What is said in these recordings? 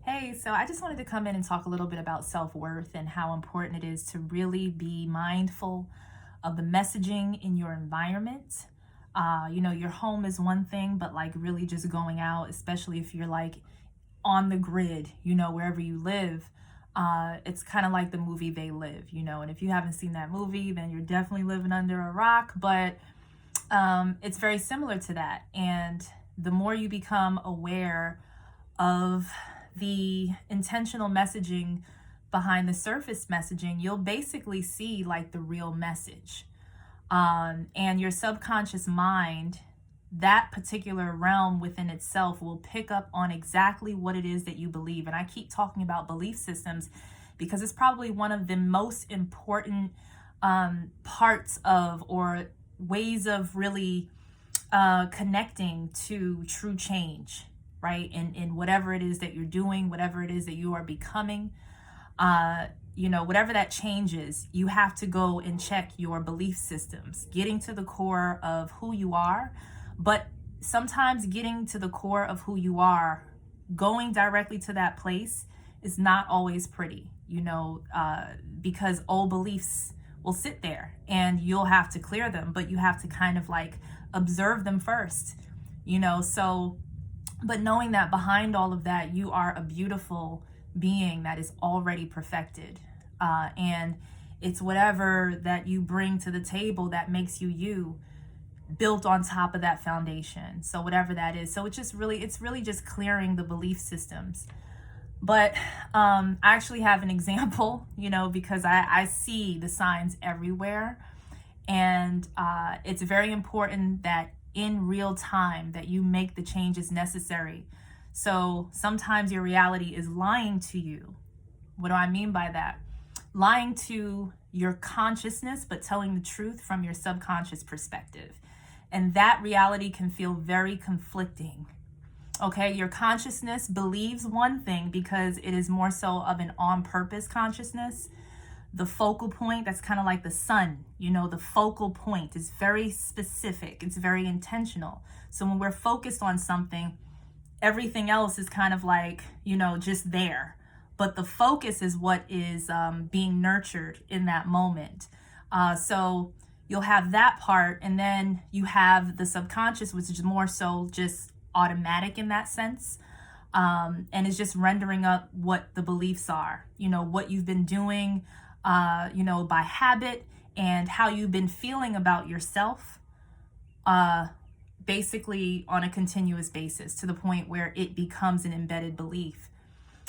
Hey, so I just wanted to come in and talk a little bit about self-worth and how important it is to really be mindful of the messaging in your environment. Your home is one thing, but like really just going out, especially if you're like on the grid, wherever you live, it's kind of like the movie They Live, and if you haven't seen that movie, then you're definitely living under a rock, but it's very similar to that. And the more you become aware of the intentional messaging behind the surface messaging, you'll basically see like the real message. And your subconscious mind, that particular realm within itself, will pick up on exactly what it is that you believe. And I keep talking about belief systems because it's probably one of the most important parts of, or ways of really connecting to true change, right? In whatever it is that you're doing, whatever it is that you are becoming, whatever that change is, you have to go and check your belief systems, getting to the core of who you are. But sometimes getting to the core of who you are, going directly to that place, is not always pretty, because old beliefs will sit there and you'll have to clear them, but you have to kind of like observe them first, so but knowing that behind all of that, you are a beautiful being that is already perfected. And it's whatever that you bring to the table that makes you, built on top of that foundation. So whatever that is. So it's really just clearing the belief systems. But I actually have an example, because I see the signs everywhere. And it's very important that in real time that you make the changes necessary. So sometimes your reality is lying to you. What do I mean by that? Lying to your consciousness, but telling the truth from your subconscious perspective. And that reality can feel very conflicting. Okay, your consciousness believes one thing because it is more so of an on-purpose consciousness. The focal point, that's kind of like the sun, the focal point is very specific. It's very intentional. So when we're focused on something, everything else is kind of like, just there. But the focus is what is being nurtured in that moment. So you'll have that part, and then you have the subconscious, which is more so just automatic in that sense. And it's just rendering up what the beliefs are, what you've been doing, by habit, and how you've been feeling about yourself, basically on a continuous basis, to the point where it becomes an embedded belief.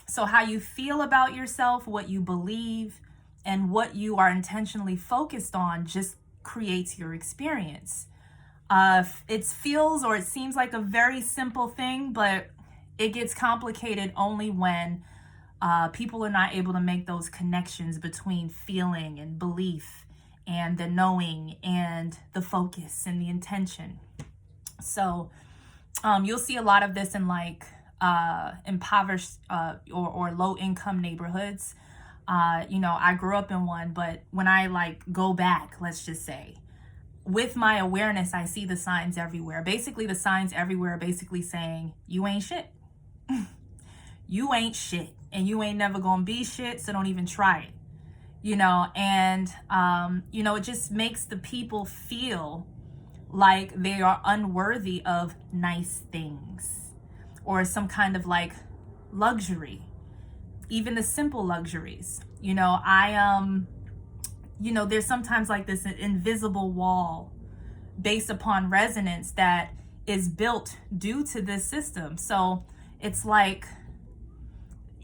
So how you feel about yourself, what you believe, and what you are intentionally focused on just creates your experience. It feels, or it seems like a very simple thing, but it gets complicated only when people are not able to make those connections between feeling and belief and the knowing and the focus and the intention. So you'll see a lot of this in like impoverished or low income neighborhoods. I grew up in one, but when I like go back, let's just say, with my awareness, I see the signs everywhere. Basically, the signs everywhere are basically saying, you ain't shit. You ain't shit, and you ain't never gonna be shit, so don't even try it. And it just makes the people feel like they are unworthy of nice things or some kind of like luxury, even the simple luxuries. There's sometimes like this invisible wall based upon resonance that is built due to this system. So it's like,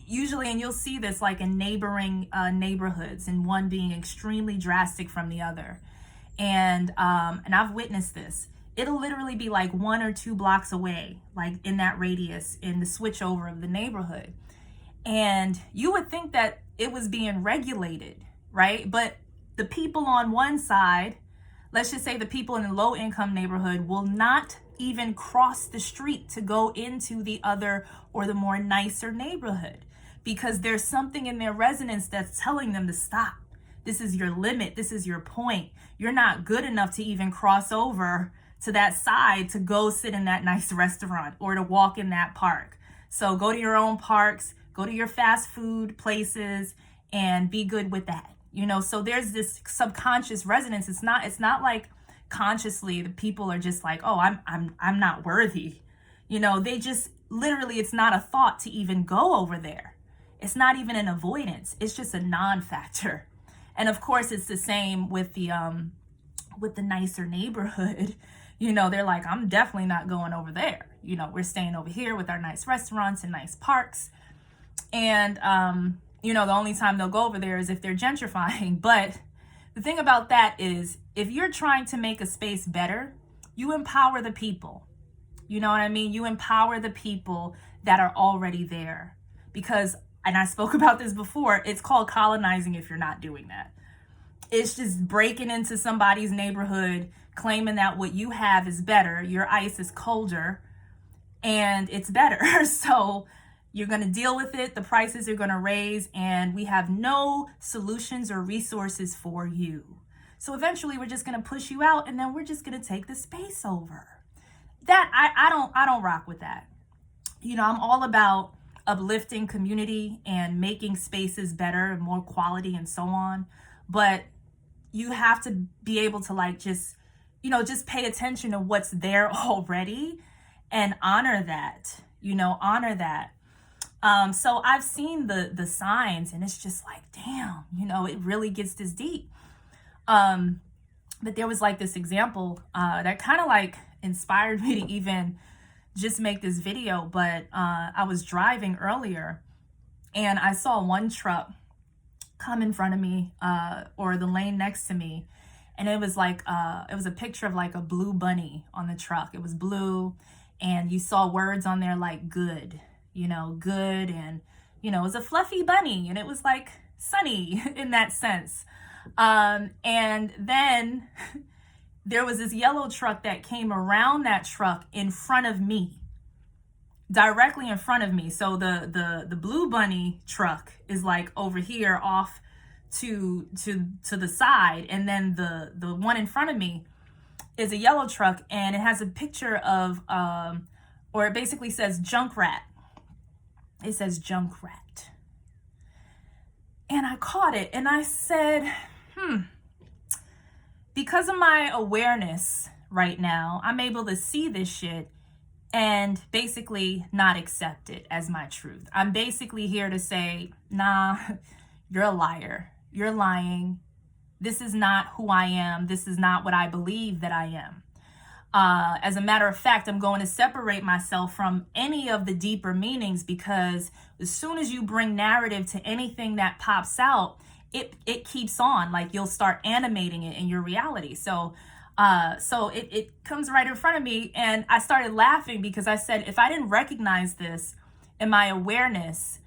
usually, and you'll see this like in neighboring neighborhoods, and one being extremely drastic from the other. And I've witnessed this. It'll literally be like 1 or 2 blocks away, like in that radius, in the switch over of the neighborhood. And you would think that it was being regulated, right? But the people on one side, let's just say the people in the low income neighborhood, will not even cross the street to go into the other or the more nicer neighborhood, because there's something in their resonance that's telling them to stop. This is your limit. This is your point. You're not good enough to even cross over to that side to go sit in that nice restaurant or to walk in that park. So go to your own parks, Go to your fast food places and be good with that. So there's this subconscious resonance. It's not like consciously the people are just like, oh, I'm not worthy. They just literally, it's not a thought to even go over there. It's not even an avoidance. It's just a non-factor. And of course, it's the same with the nicer neighborhood. They're like, I'm definitely not going over there. We're staying over here with our nice restaurants and nice parks. And, the only time they'll go over there is if they're gentrifying. But the thing about that is, if you're trying to make a space better, you empower the people. You know what I mean? You empower the people that are already there. Because, and I spoke about this before, it's called colonizing if you're not doing that. It's just breaking into somebody's neighborhood, claiming that what you have is better, your ice is colder, and it's better. So you're going to deal with it, the prices are going to raise, and we have no solutions or resources for you. So eventually we're just going to push you out, and then we're just going to take the space over. That I don't rock with that. I'm all about uplifting community and making spaces better and more quality and so on. But you have to be able to just pay attention to what's there already and honor that, honor that. So I've seen the signs, and it's just like, damn, it really gets this deep. But there was this example that kind of inspired me to even just make this video. But I was driving earlier, and I saw one truck come in front of me, or the lane next to me, and it was it was a picture of a blue bunny on the truck. It was blue, and you saw words on there like good, good, and it was a fluffy bunny, and it was sunny in that sense. And then there was this yellow truck that came around that truck in front of me, directly in front of me. So the blue bunny truck is over here off to the side, and then the one in front of me is a yellow truck, and it has a picture of or it basically says junk rat. It says junk rat. And I caught it, and I said, because of my awareness right now, I'm able to see this shit and basically not accept it as my truth. I'm basically here to say, nah, you're a liar. You're lying. This is not who I am. This is not what I believe that I am. As a matter of fact, I'm going to separate myself from any of the deeper meanings, because as soon as you bring narrative to anything that pops out, it keeps on. You'll start animating it in your reality. So it comes right in front of me, and I started laughing because I said, if I didn't recognize this in my awareness,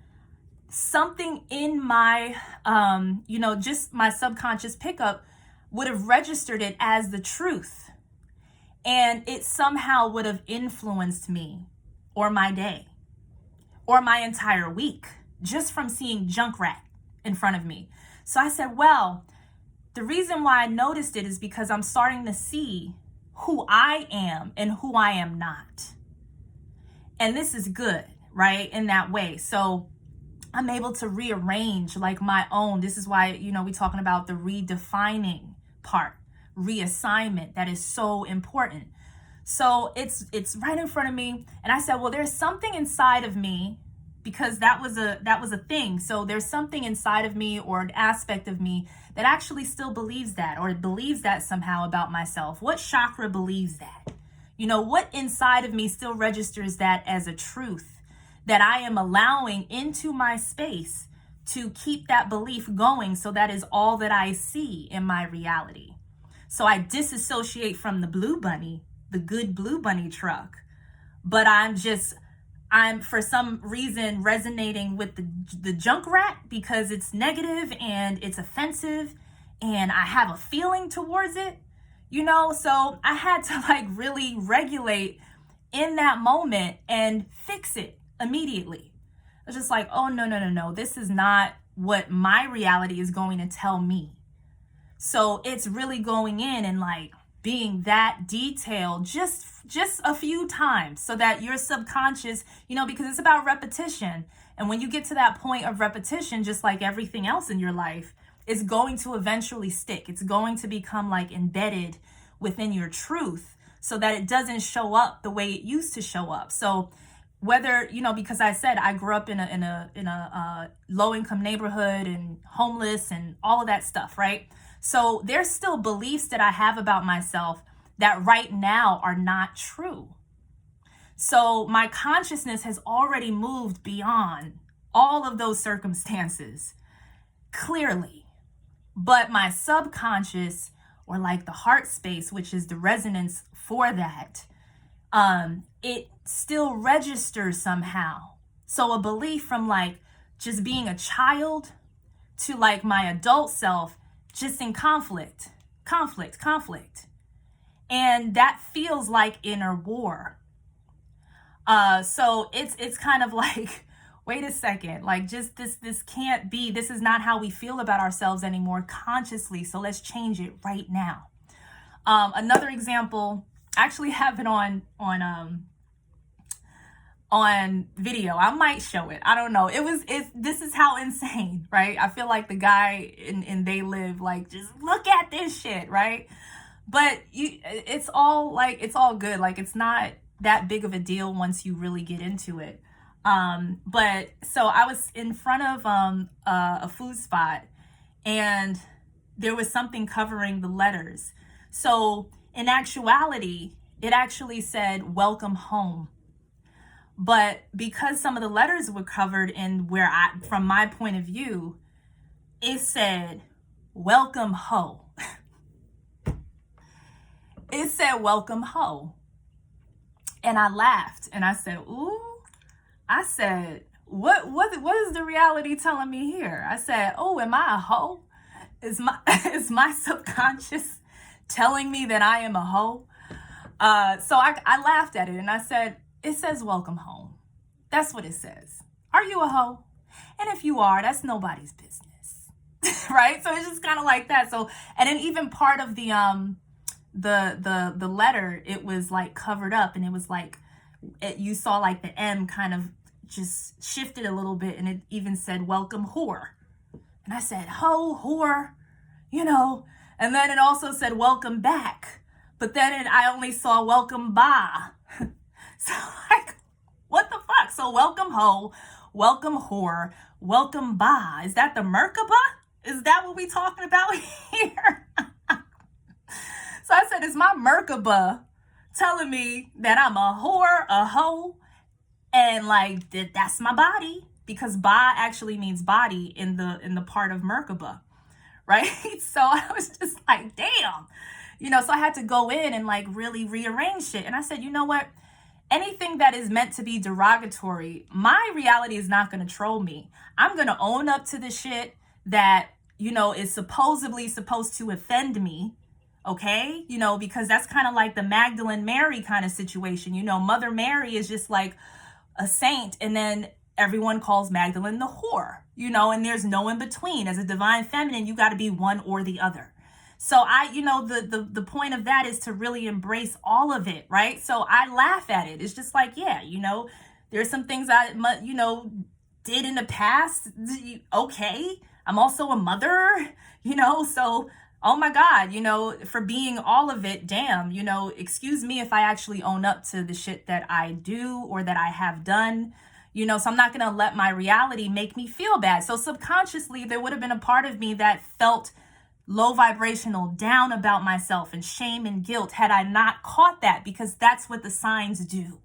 something in my, just my subconscious pickup would have registered it as the truth. And it somehow would have influenced me or my day or my entire week just from seeing junk rat in front of me. So I said, well, the reason why I noticed it is because I'm starting to see who I am and who I am not. And this is good, right? In that way. So I'm able to rearrange my own. This is why, we're talking about the redefining part, reassignment. That is so important. So it's right in front of me. And I said, well, there's something inside of me, because that was a thing. So there's something inside of me, or an aspect of me, that actually still believes that, or believes that somehow about myself. What chakra believes that? What inside of me still registers that as a truth that I am allowing into my space to keep that belief going, so that is all that I see in my reality. So I disassociate from the blue bunny, the good blue bunny truck, but I'm for some reason resonating with the junk rat, because it's negative and it's offensive and I have a feeling towards it, so I had to really regulate in that moment and fix it immediately. I was just oh, no. This is not what my reality is going to tell me. So it's really going in and being that detailed just a few times, so that your subconscious, because it's about repetition. And when you get to that point of repetition, just like everything else in your life, it's going to eventually stick. It's going to become like embedded within your truth, so that it doesn't show up the way it used to show up. So whether, because I said I grew up in a low income neighborhood and homeless and all of that stuff, right? So there's still beliefs that I have about myself that right now are not true. So my consciousness has already moved beyond all of those circumstances, clearly. But my subconscious, or like the heart space, which is the resonance for that, it still registers somehow. So a belief from like just being a child to like my adult self, just in conflict. And that feels like inner war. So it's kind of like, wait a second, like just this can't be, this is not how we feel about ourselves anymore consciously. So let's change it right now. Another example, I actually have it on video. I might show it. I don't know. This is how insane, right? I feel like the guy in They Live, like, just look at this shit, right? But it's all good. Like, it's not that big of a deal once you really get into it. But so I was in front of a food spot, and there was something covering the letters. So in actuality, it actually said welcome home. But because some of the letters were covered in from my point of view, it said welcome ho. It said welcome ho. And I laughed and I said, ooh. I said, what is the reality telling me here? I said, oh, am I a hoe? Is my subconscious telling me that I am a hoe? So I laughed at it and I said, it says welcome home. That's what it says. Are you a hoe? And if you are, that's nobody's business. Right? So it's just kind of like that. So, and then even part of the letter, it was like covered up, and it was like, you saw like the M kind of just shifted a little bit, and it even said welcome whore. And I said, ho, whore, and then it also said welcome back. But then I only saw welcome ba. So like, what the fuck? So welcome ho, welcome whore, welcome ba. Is that the Merkaba? Is that what we talking about here? So I said, is my Merkaba telling me that I'm a whore, a hoe, and like that's my body? Because ba actually means body in the part of Merkaba, right? So I was just like, damn, so I had to go in and like really rearrange shit. And I said, you know what? Anything that is meant to be derogatory, my reality is not going to troll me. I'm going to own up to the shit that, is supposedly supposed to offend me. Okay. Because that's kind of like the Magdalene Mary kind of situation. Mother Mary is just like a saint, and then everyone calls Magdalene the whore, and there's no in between. As a divine feminine, you got to be one or the other. So the point of that is to really embrace all of it, right? So I laugh at it. It's just like, yeah, there's some things I, did in the past. Okay. I'm also a mother, so, oh my God, for being all of it, damn, excuse me if I actually own up to the shit that I do or that I have done, so I'm not going to let my reality make me feel bad. So subconsciously, there would have been a part of me that felt low vibrational, down about myself, and shame and guilt had I not caught that, because that's what the signs do.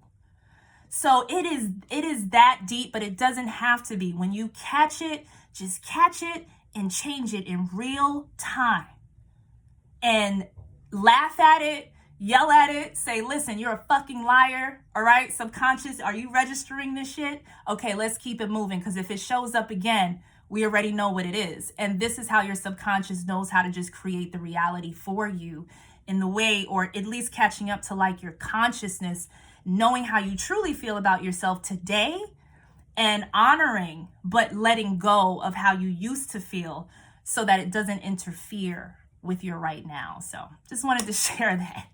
So it is that deep, but it doesn't have to be. When you catch it, just catch it and change it in real time. And laugh at it, yell at it, say, listen, you're a fucking liar. All right, subconscious, are you registering this shit? Okay, let's keep it moving, because if it shows up again, we already know what it is. And this is how your subconscious knows how to just create the reality for you in the way, or at least catching up to like your consciousness, knowing how you truly feel about yourself today, and honoring, but letting go of how you used to feel, so that it doesn't interfere with your right now. So just wanted to share that.